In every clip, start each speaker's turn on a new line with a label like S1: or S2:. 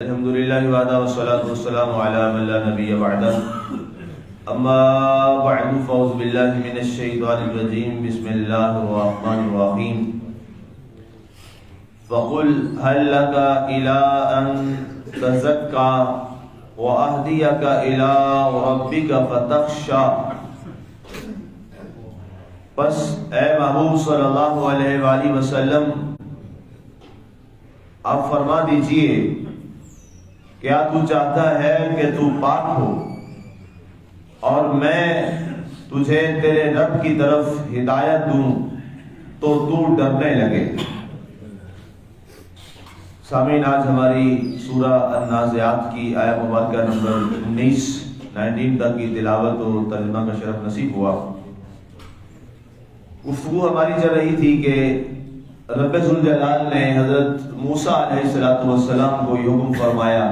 S1: الحمدللہ وحدہ والصلاة والسلام علی من لا نبی بعدہ اما بعد فاعوذ باللہ من الشیطان الرجیم بسم اللہ الرحمن الرحیم فقل هل لك الى ان تزکا واہدیک الى ربک فتخشا۔ پس اے محبوب صلی اللہ علیہ وآلہ وسلم آپ فرما دیجئے، کیا تو چاہتا ہے کہ تو پاک ہو اور میں تجھے تیرے رب کی طرف ہدایت دوں تو ڈرنے لگے۔ سامعین، آج ہماری سورہ النازعات کی آیت مبارکہ نمبر 19 تک کی تلاوت و ترجمہ کا شرف نصیب ہوا۔ گفتگو ہماری چل رہی تھی کہ رب ذوالجلال نے حضرت موسیٰ علیہ السلام کو یہ حکم فرمایا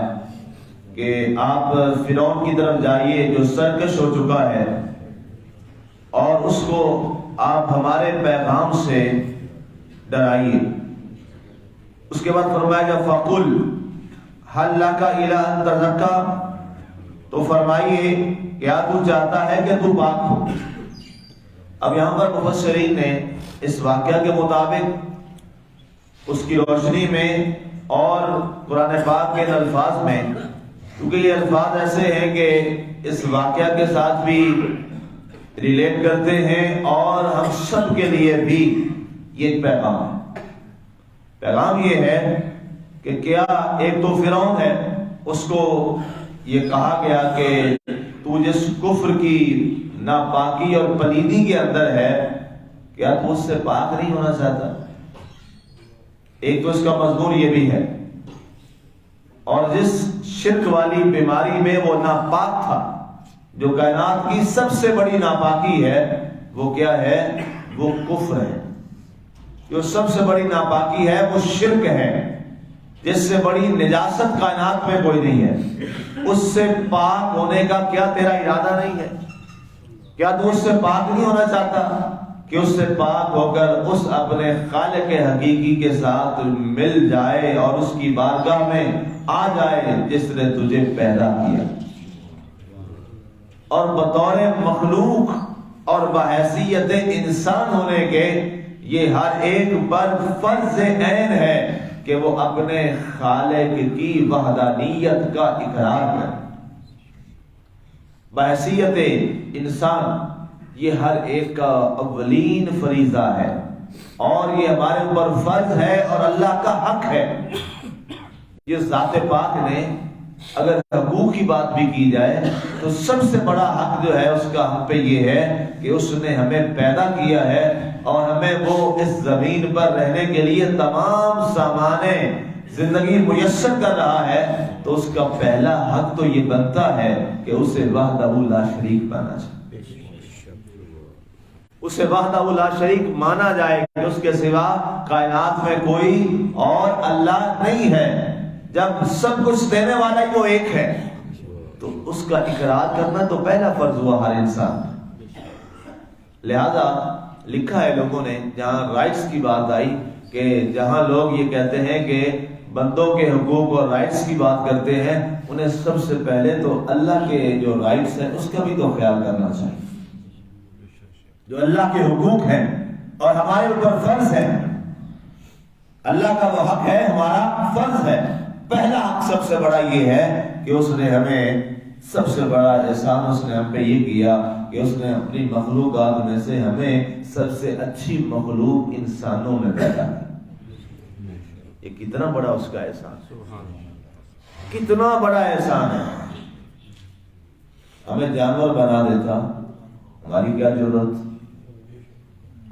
S1: کہ آپ فرعون کی طرف جائیے جو سرکش ہو چکا ہے، اور اس کو آپ ہمارے پیغام سے ڈرائیے۔ اس کے بعد فرمایا جب فقل هل لك الى ان تزکا، تو فرمائیے کیا تو چاہتا ہے کہ تو پاک ہو۔ اب یہاں پر مفسرین نے اس واقعہ کے مطابق، اس کی روشنی میں اور قرآن پاک کے الفاظ میں، کیونکہ یہ الفاظ ایسے ہیں کہ اس واقعہ کے ساتھ بھی ریلیٹ کرتے ہیں اور ہم سب کے لیے بھی یہ پیغام ہے۔ پیغام یہ ہے کہ کیا ایک تو فرعون ہے، اس کو یہ کہا گیا کہ تو جس کفر کی ناپاکی اور پلیدی کے اندر ہے، کیا تو اس سے پاک نہیں ہونا چاہتا؟ ایک تو اس کا مضمون یہ بھی ہے، اور جس شرک والی بیماری میں وہ ناپاک تھا، جو کائنات کی سب سے بڑی ناپاکی ہے، وہ کیا ہے؟ وہ کفر ہے۔ جو سب سے بڑی ناپاکی ہے وہ شرک ہے، جس سے بڑی نجاست کائنات میں کوئی نہیں ہے۔ اس سے پاک ہونے کا کیا تیرا ارادہ نہیں ہے؟ کیا تو اس سے پاک نہیں ہونا چاہتا کہ اس سے پاک ہو کر اس اپنے خالق حقیقی کے ساتھ مل جائے اور اس کی بارگاہ میں آ جائے جس نے تجھے پیدا کیا، اور بطور مخلوق اور بحیثیت انسان ہونے کے یہ ہر ایک پر فرض عین ہے کہ وہ اپنے خالق کی وحدانیت کا اقرار کرے۔ بحیثیت انسان یہ ہر ایک کا اولین فریضہ ہے، اور یہ ہمارے اوپر فرض ہے اور اللہ کا حق ہے۔ یہ ذات پاک نے اگر حقوق کی بات بھی کی جائے تو سب سے بڑا حق جو ہے اس کا ہم پہ یہ ہے کہ اس نے ہمیں پیدا کیا ہے اور ہمیں وہ اس زمین پر رہنے کے لیے تمام سامان زندگی میسر کر رہا ہے، تو اس کا پہلا حق تو یہ بنتا ہے کہ اسے وحدہ لا شریک مانا جائے۔ اسے وحدہ لا شریک مانا جائے کہ اس کے سوا کائنات میں کوئی اور اللہ نہیں ہے۔ جب سب کچھ دینے والا ہی وہ ایک ہے تو اس کا اقرار کرنا تو پہلا فرض ہوا ہر انسان۔ لہذا لکھا ہے لوگوں نے، جہاں رائٹس کی بات آئی، کہ جہاں لوگ یہ کہتے ہیں کہ بندوں کے حقوق اور رائٹس کی بات کرتے ہیں، انہیں سب سے پہلے تو اللہ کے جو رائٹس ہیں اس کا بھی تو خیال کرنا چاہیے۔ جو اللہ کے حقوق ہیں اور ہمارے اوپر فرض ہے، اللہ کا وہ حق ہے، ہمارا فرض ہے۔ پہلا حق سب سے بڑا یہ ہے کہ اس نے ہمیں، سب سے بڑا احسان اس نے ہم پہ یہ کیا کہ اس نے اپنی مخلوقات میں سے ہمیں سب سے اچھی مخلوق انسانوں میں پیدا کی۔ یہ کتنا بڑا اس کا احسان، کتنا بڑا احسان ہے۔ ہمیں جانور بنا دیتا، ہماری کیا ضرورت؟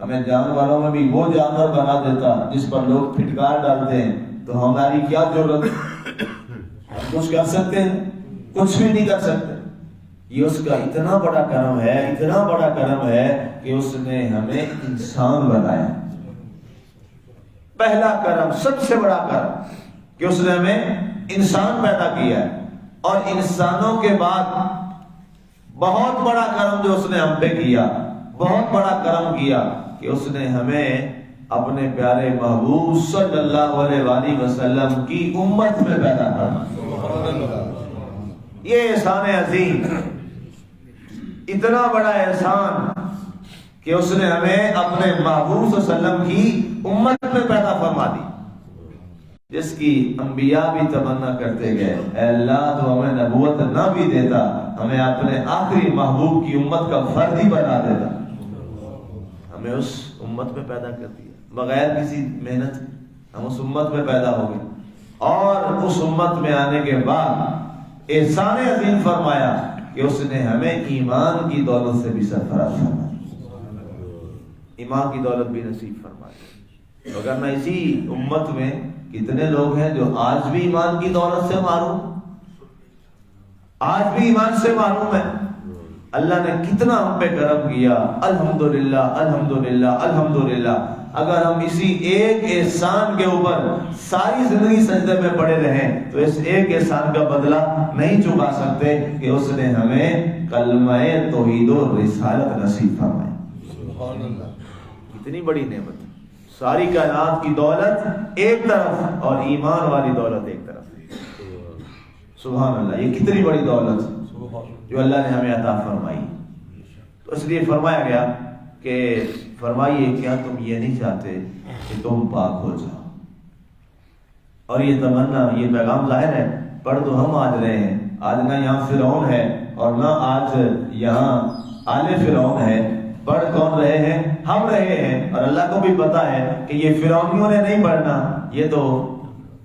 S1: ہمیں جانوروں میں بھی وہ جانور بنا دیتا جس پر لوگ پھٹکار ڈالتے ہیں، تو ہماری کیا ضرورت؟ ہم کچھ کر سکتے ہیں؟ کچھ بھی نہیں کر سکتے۔ یہ اس کا اتنا بڑا کرم ہے، اتنا بڑا کرم ہے کہ اس نے ہمیں انسان بنایا۔ پہلا کرم، سب سے بڑا کرم کہ اس نے ہمیں انسان پیدا کیا ہے۔ اور انسانوں کے بعد بہت بڑا کرم جو اس نے ہم پہ کیا، بہت بڑا کرم کیا کہ اس نے ہمیں اپنے پیارے محبوب صلی اللہ علیہ وسلم کی امت میں پیدا کرنا۔ یہ احسان عظیم، اتنا بڑا احسان کہ اس نے ہمیں اپنے محبوب صلی اللہ علیہ وسلم کی امت میں پیدا فرما دی، جس کی انبیاء بھی تمنا کرتے گئے اے اللہ تو ہمیں نبوت نہ بھی دیتا، ہمیں اپنے آخری محبوب کی امت کا فرد ہی بنا دیتا، ہمیں اس امت میں پیدا کر دیا، بغیر کسی محنت ہم اس امت میں پیدا ہو گئے، اور اس امت میں آنے کے بعد احسان عظیم فرمایا کہ اس نے ہمیں ایمان کی دولت سے بھی سرفراز فرمایا، ایمان کی دولت بھی نصیب فرمایا۔ وگرنہ اسی امت میں کتنے لوگ ہیں جو آج بھی ایمان کی دولت سے معروم، آج بھی ایمان سے معروم ہے۔ اللہ نے کتنا ہم پہ کرم کیا، الحمدللہ الحمدللہ الحمدللہ۔ اگر ہم اسی ایک احسان کے اوپر ساری زندگی سجدے میں پڑے رہیں تو اس ایک احسان کا بدلہ نہیں چکا سکتے کہ اس نے ہمیں کلمہ توحید و رسالت نصیب فرمائی۔ سبحان اللہ، کتنی بڑی نعمت، ساری کائنات کی دولت ایک طرف اور ایمان والی دولت ایک طرف۔ سبحان اللہ، یہ کتنی بڑی دولت جو اللہ نے ہمیں عطا فرمائی۔ تو اس لیے فرمایا گیا کہ فرمائیے کیا تم یہ نہیں چاہتے کہ تم پاک ہو جاؤ؟ اور یہ تمنا، یہ پیغام ظاہر ہے پڑھ تو ہم آج رہے ہیں، آج نہ یہاں فرعون ہے اور نہ آج یہاں آل فرعون ہے، پڑھ کون رہے ہیں؟ ہم رہے ہیں، اور اللہ کو بھی پتا ہے کہ یہ فرعونیوں نے نہیں پڑھنا، یہ تو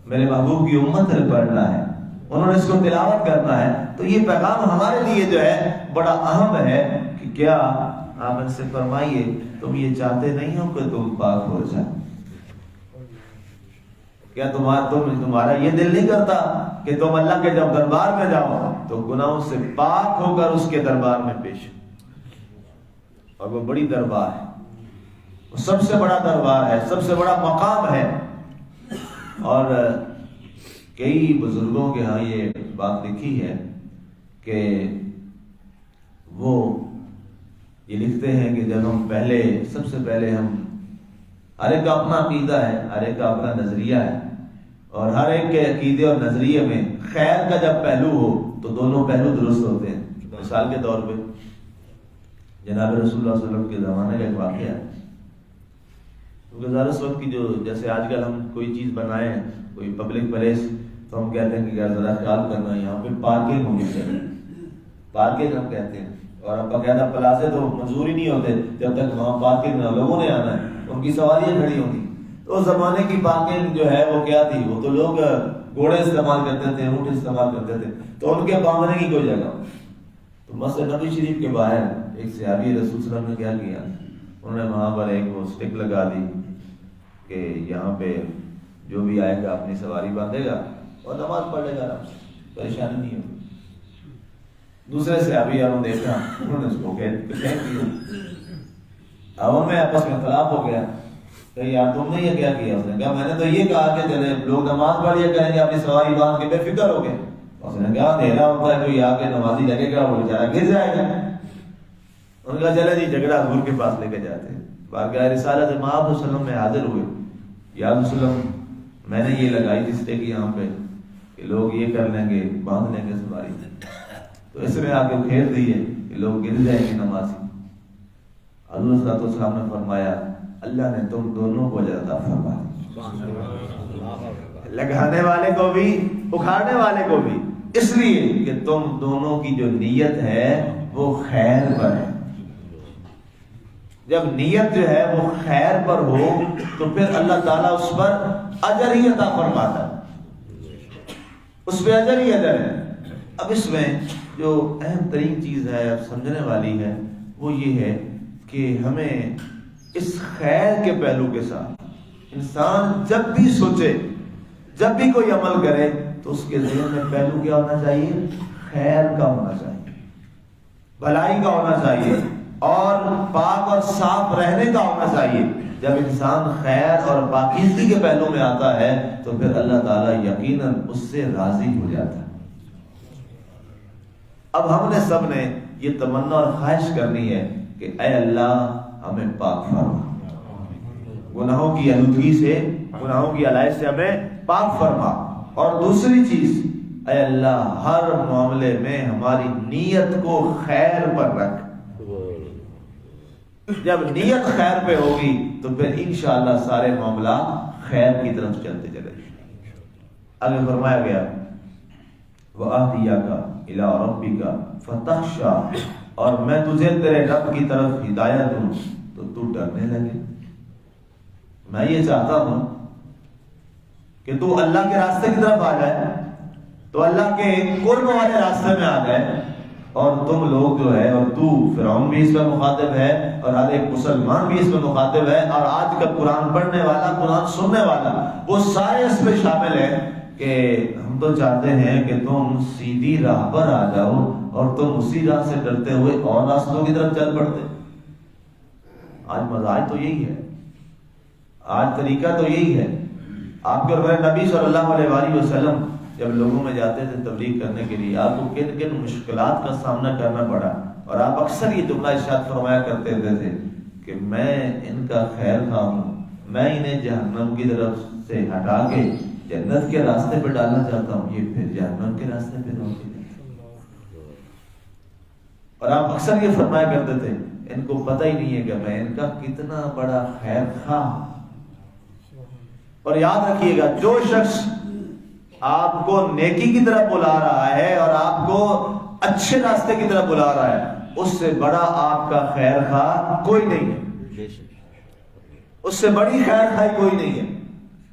S1: میرے محبوب کی امت نے پڑھنا ہے، انہوں نے اس کو تلاوت کرنا ہے۔ تو یہ پیغام ہمارے لیے جو ہے بڑا اہم ہے کہ کیا آپ ان سے فرمائیے تم یہ چاہتے نہیں ہو کہ تم پاک ہو جائے؟ کیا تمہارا یہ دل نہیں کرتا کہ تم اللہ کے جب دربار میں جاؤ تو گناہوں سے پاک ہو کر اس کے دربار میں پیش ہو؟ اور وہ بڑی دربار ہے، وہ سب سے بڑا دربار ہے، سب سے بڑا مقام ہے۔ اور کئی بزرگوں کے ہاں یہ بات لکھی ہے کہ وہ یہ لکھتے ہیں کہ جب ہم سب سے پہلے ہم، ہر ایک کا اپنا عقیدہ ہے، ہر ایک کا اپنا نظریہ ہے، اور ہر ایک کے عقیدے اور نظریے میں خیر کا جب پہلو ہو تو دونوں پہلو درست ہوتے ہیں۔ مثال کے طور پہ جناب رسول اللہ صلی اللہ علیہ وسلم کے زمانے کا ایک واقعہ ہے، کیونکہ ظاہر اس وقت کی جو جیسے آج کل ہم کوئی چیز بنائیں، کوئی پبلک پلیس، تو ہم کہتے ہیں کہ یار ذرا خیال کرنا یہاں پہ پارکنگ ہونی چاہیے، پارکنگ ہم کہتے ہیں، اور اب باقاعدہ پلازے تو منظور ہی نہیں ہوتے جب تک وہاں پارکنگ نہ، لوگوں نے آنا ہے، ان کی سواریاں کھڑی ہوتی۔ تو اس زمانے کی پارکنگ جو ہے وہ کیا تھی؟ وہ تو لوگ گھوڑے استعمال کرتے تھے، اونٹ استعمال کرتے تھے، تو ان کے باندھنے کی کوئی جگہ۔ تو مسجد نبی شریف کے باہر ایک صحابی رسول صلی اللہ علیہ وسلم نے کیا کیا، انہوں نے وہاں پر ایک وہ سٹک لگا دی کہ یہاں پہ جو بھی آئے گا اپنی سواری باندھے گا اور نماز پڑھ لے گا، آرام سے، پریشانی نہیں ہوگی۔ دوسرے صحابی نے دیکھا، انہوں نے اس کو کہہ دیا، اب ان میں آپس میں اختلاف ہو گیا کہ یار تم نے یہ کیا کیا؟ اس نے کہا میں نے تو یہ کہا کہ چلے لوگ نماز پڑھ یہ کریں گے اپنی سواری باندھ کے بے فکر ہو گئے۔ اس نے کہا اندھیرا ہوتا ہے، کوئی آ کے نمازی لگے گا وہ بیچارہ گر جائے گا۔ انہوں نے کہا چلے جی جھگڑا حضور کے پاس لے کے جاتے ہیں، بارگاہ رسالت مآب صلی اللہ علیہ وسلم میں حاضر ہوئے، یا رسول اللہ میں نے یہ لگائی تھی اسٹیک یہاں پہ کہ لوگ یہ کر لیں گے، باندھ لیں گے سواری، تو اس میں آ کے پھیر دیے کہ لوگ گر جائیں گے نمازی۔ حضور صلی اللہ علیہ وسلم نے فرمایا اللہ نے تم دونوں کو اجر عطا فرما دی، لگانے والے کو بھی اکھاڑنے والے کو بھی، اس لیے کہ تم دونوں کی جو نیت ہے وہ خیر پر ہے۔ جب نیت جو ہے وہ خیر پر ہو تو پھر اللہ تعالیٰ اس پر اجر ہی عطا فرماتا ہے، اس پہ اجر ہی اجر ہے۔ اب اس میں جو اہم ترین چیز ہے سمجھنے والی ہے وہ یہ ہے کہ ہمیں اس خیر کے پہلو کے ساتھ انسان جب بھی سوچے، جب بھی کوئی عمل کرے تو اس کے ذہن میں پہلو کیا ہونا چاہیے؟ خیر کا ہونا چاہیے، بھلائی کا ہونا چاہیے، اور پاک اور صاف رہنے کا ہونا چاہیے۔ جب انسان خیر اور پاکیزگی کے پہلو میں آتا ہے تو پھر اللہ تعالیٰ یقیناً اس سے راضی ہو جاتا ہے۔ اب ہم نے سب نے یہ تمنا اور خواہش کرنی ہے کہ اے اللہ ہمیں پاک فرما، گناہوں کی آلودگی سے، گناہوں کی علائش سے ہمیں پاک فرما۔ اور دوسری چیز اے اللہ ہر معاملے میں ہماری نیت کو خیر پر رکھ. جب نیت خیر پہ ہوگی تو پھر انشاءاللہ سارے معاملات خیر کی طرف چلتے چلے. آگے فرمایا گیا وَأَهْدِيَكَ إِلَىٰ رَبِّكَ فَتَخْشَىٰ، اور میں تجھے تیرے رب کی طرف ہدایت دوں تو تو ڈرنے لگے. میں یہ چاہتا ہوں کہ تو اللہ کے راستے کی طرف آ جائے، تو اللہ کے قرب والے راستے میں آ جائے، اور تم لوگ جو ہے، اور تو فرعون بھی اس میں مخاطب ہے اور ہر ایک مسلمان بھی اس میں مخاطب ہے، اور آج کا قرآن پڑھنے والا، قرآن سننے والا، وہ سارے اس میں شامل ہیں کہ ہم تو چاہتے ہیں کہ تم سیدھی راہ پر آ جاؤ اور تم اسی راہ سے ڈرتے ہوئے اور راستوں کی طرف چل پڑتے. آج مزاج تو یہی ہے، آج طریقہ تو یہی ہے. آپ کے اور میرے نبی صلی اللہ علیہ وآلہ وسلم جب لوگوں میں جاتے تھے تبلیغ کرنے کے لیے، آپ کو کن کن مشکلات کا سامنا کرنا پڑا، اور آپ اکثر یہ جملہ ارشاد فرمایا کرتے تھے کہ میں ان کا خیر خواہ ہوں، میں انہیں جہنم کی طرف سے ہٹا کے جنت کے راستے پہ ڈالنا چاہتا ہوں، یہ پھر جہنم کے راستے پہ روکے. اور آپ اکثر یہ فرمایا کرتے تھے ان کو پتہ ہی نہیں ہے کہ میں ان کا کتنا بڑا خیر خواہ ہوں. اور یاد رکھیے گا، جو شخص آپ کو نیکی کی طرف بلا رہا ہے اور آپ کو اچھے راستے کی طرف بلا رہا ہے، اس سے بڑا آپ کا خیر خواہ کوئی نہیں ہے، اس سے بڑی خیر خواہی کوئی نہیں ہے.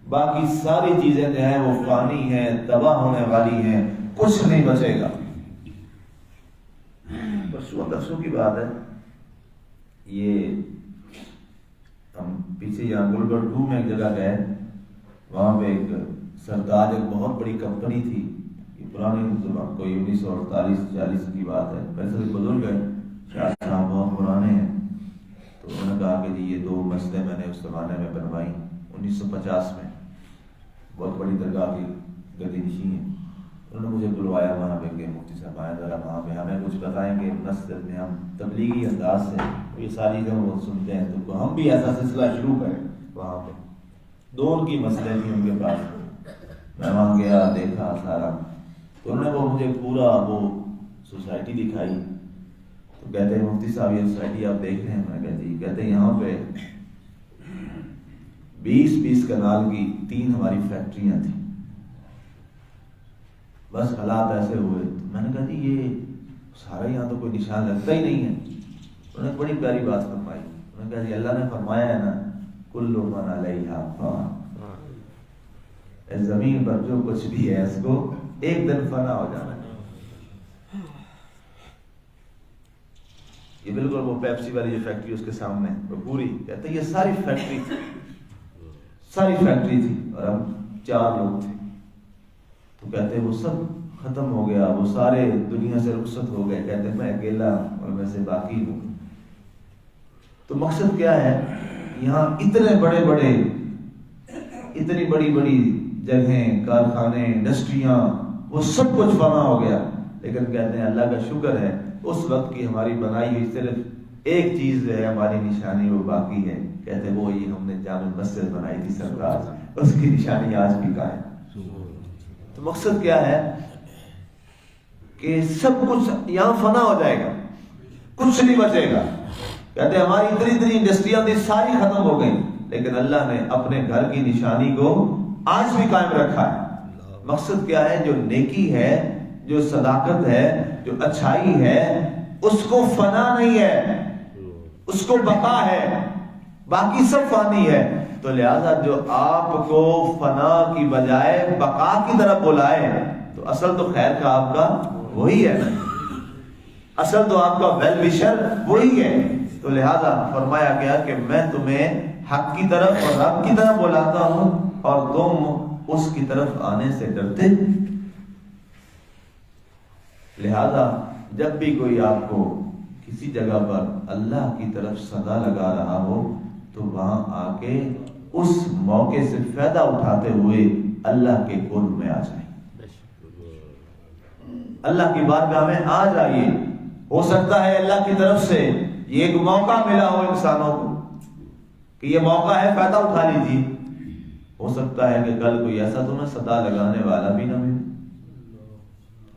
S1: باقی ساری چیزیں جو ہیں وہ فانی ہیں، تباہ ہونے والی ہیں، کچھ نہیں بچے گا. پرسوں کی بات ہے، یہ ہم پیچھے یہاں گلبرگ 2 میں ایک جگہ گئے، وہاں پہ ایک سردار، ایک بہت بڑی کمپنی تھی، یہ پرانی کوئی 1948-40 کی بات ہے، ویسے بھی بزرگ ہے، شاہ صاحب بہت پرانے ہیں. تو انہوں نے کہا کہ جی یہ 2 مسجدیں میں نے اس زمانے میں بنوائی 1950 میں، بہت بڑی درگاہ کی گدی نشین ہے. انہوں نے مجھے بلوایا وہاں پہ کہ مفتی صاحب آئیں ذرا وہاں پہ ہمیں کچھ بتائیں کہ مسجد میں ہم تبلیغی انداز سے یہ ساری چیزیں وہ سنتے ہیں تو ہم بھی ایسا سلسلہ شروع کریں. وہاں پہ 2 کی مسئلے تھیں ان کے پاس. میں وہاں گیا، دیکھا سارا، تو انہوں نے وہ مجھے پورا وہ سوسائٹی دکھائی. تو کہتے ہیں مفتی صاحب یہ سوسائٹی آپ دیکھ رہے ہیں؟ میں کہتے ہیں کہتے ہیں یہاں پہ 20 کنال کی 3 ہماری فیکٹریاں تھیں، بس حالات ایسے ہوئے. تو میں نے کہا جی یہ سارا یہاں تو کوئی نشان لگتا ہی نہیں ہے. انہوں نے بڑی پیاری بات فرمائی. انہوں نے کہا جی اللہ نے فرمایا ہے نا کل من علیہا فان، اس زمین پر جو کچھ بھی ہے اس کو ایک دن فنا ہو جانا ہے. یہ بالکل وہ پیپسی والی جو فیکٹری اس کے سامنے وہ پوری، کہتے ہیں یہ ساری فیکٹری تھی اور ہم 4 لوگ تھے. تو کہتے ہیں وہ سب ختم ہو گیا، وہ سارے دنیا سے رخصت ہو گئے. کہتے ہیں میں اکیلا اور میں سے باقی ہوں. تو مقصد کیا ہے، یہاں اتنے اتنی بڑی جگہیں، کارخانے، انڈسٹریاں، وہ سب کچھ فنا ہو گیا. لیکن کہتے ہیں اللہ کا شکر ہے اس وقت کی ہماری بنائی ہوئی صرف ایک چیز جو ہے ہماری نشانی وہ باقی ہے. کہتے ہیں وہ یہ ہم نے جامع مسجد بنائی تھی سرکار، اس کی نشانی آج بھی قائم. تو مقصد کیا ہے کہ سب کچھ یہاں فنا ہو جائے گا، کچھ نہیں بچے گا. کہتے ہیں ہماری اتنی انڈسٹریاں تھی ساری ختم ہو گئی، لیکن اللہ نے اپنے گھر کی نشانی کو آج بھی قائم رکھا ہے. مقصد کیا ہے، جو نیکی ہے، جو صداقت ہے، جو اچھائی ہے، اس کو فنا نہیں ہے، اس کو بقا ہے. باقی سب فانی ہے. تو لہذا جو آپ کو فنا کی بجائے بقا کی طرف بلائے تو اصل تو خیر کا آپ کا وہی ہے نا، اصل تو آپ کا ویل وشر وہی ہے. تو لہذا فرمایا گیا کہ میں تمہیں حق کی طرف اور رب کی طرف بلاتا ہوں اور تم اس کی طرف آنے سے ڈرتے. لہذا جب بھی کوئی آپ کو کسی جگہ پر اللہ کی طرف صدا لگا رہا ہو تو وہاں آ کے اس موقع سے فائدہ اٹھاتے ہوئے اللہ کے قرب میں آ جائیں، اللہ کی بارگاہ میں آ جائیے. ہو سکتا ہے اللہ کی طرف سے یہ ایک موقع ملا ہو انسانوں کو کہ یہ موقع ہے، فائدہ اٹھا لیجیے. ہو سکتا ہے کہ کل کوئی ایسا تمہیں صدا لگانے والا بھی نہ ملے.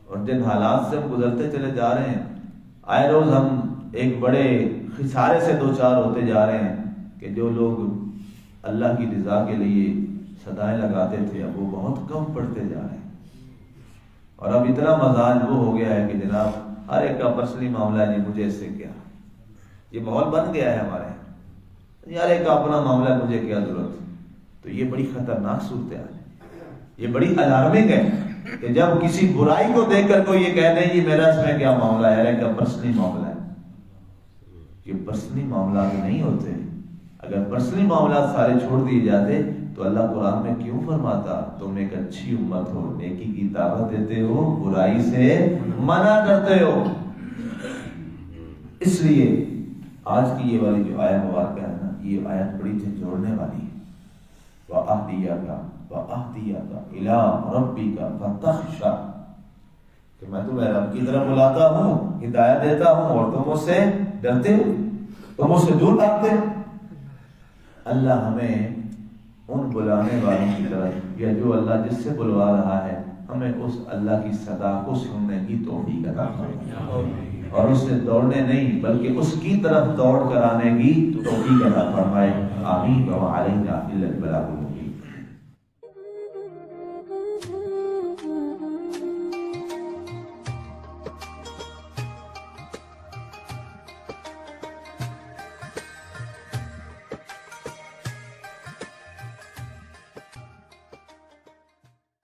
S1: اور جن حالات سے ہم گزرتے چلے جا رہے ہیں، آئے روز ہم ایک بڑے خسارے سے دوچار ہوتے جا رہے ہیں کہ جو لوگ اللہ کی رضا کے لیے صدائیں لگاتے تھے اب وہ بہت کم پڑھتے جا رہے ہیں، اور اب اتنا مزاج وہ ہو گیا ہے کہ جناب ہر ایک کا پرسنلی معاملہ ہے، جی مجھے اس سے کیا، یہ ماحول بن گیا ہے ہمارے یہاں، یار ایک کا اپنا معاملہ ہے، مجھے کیا ضرورت۔ تو یہ بڑی خطرناک صورتحال ہے، یہ بڑی الارمنگ ہے کہ جب کسی برائی کو دیکھ کر کوئی یہ کہتے ہیں جی میرا اس میں کیا معاملہ ہے، ایک کا پرسنلی معاملہ ہے۔ یہ پرسنلی معاملات نہیں ہوتے، اگر پرسنلی معاملات سارے چھوڑ دیے جاتے تو اللہ قرآن میں کیوں فرماتا تم ایک اچھی امت ہو، نیکی کی دعوت دیتے ہو، برائی سے منع کرتے ہو۔ اس لیے آج کی یہ والی جو آیت مبارکہ ہے نا، یہ آیت بڑی جھنجھوڑنے والی ہے۔ وَأَهْدِيَكَ إِلَىٰ رَبِّكَ فَتَخْشَىٰ، کہ میں تمہیں رب کی طرف بلاتا ہوں، ہدایت دیتا ہوں، اور تم اس سے ڈرتے ہو، تم اس سے دور بھاگتے ہو۔ اللہ ہمیں ان بلانے والوں کی طرف، یا جو اللہ جس سے بلوا رہا ہے، ہمیں اس اللہ کی صدا کو سننے کی توفیق عطا فرمائے، اور اس سے دوڑنے نہیں بلکہ اس کی طرف دوڑ کر آنے کی توفیق عطا فرمائے۔ آمین۔ وعلینا الا البلاغ۔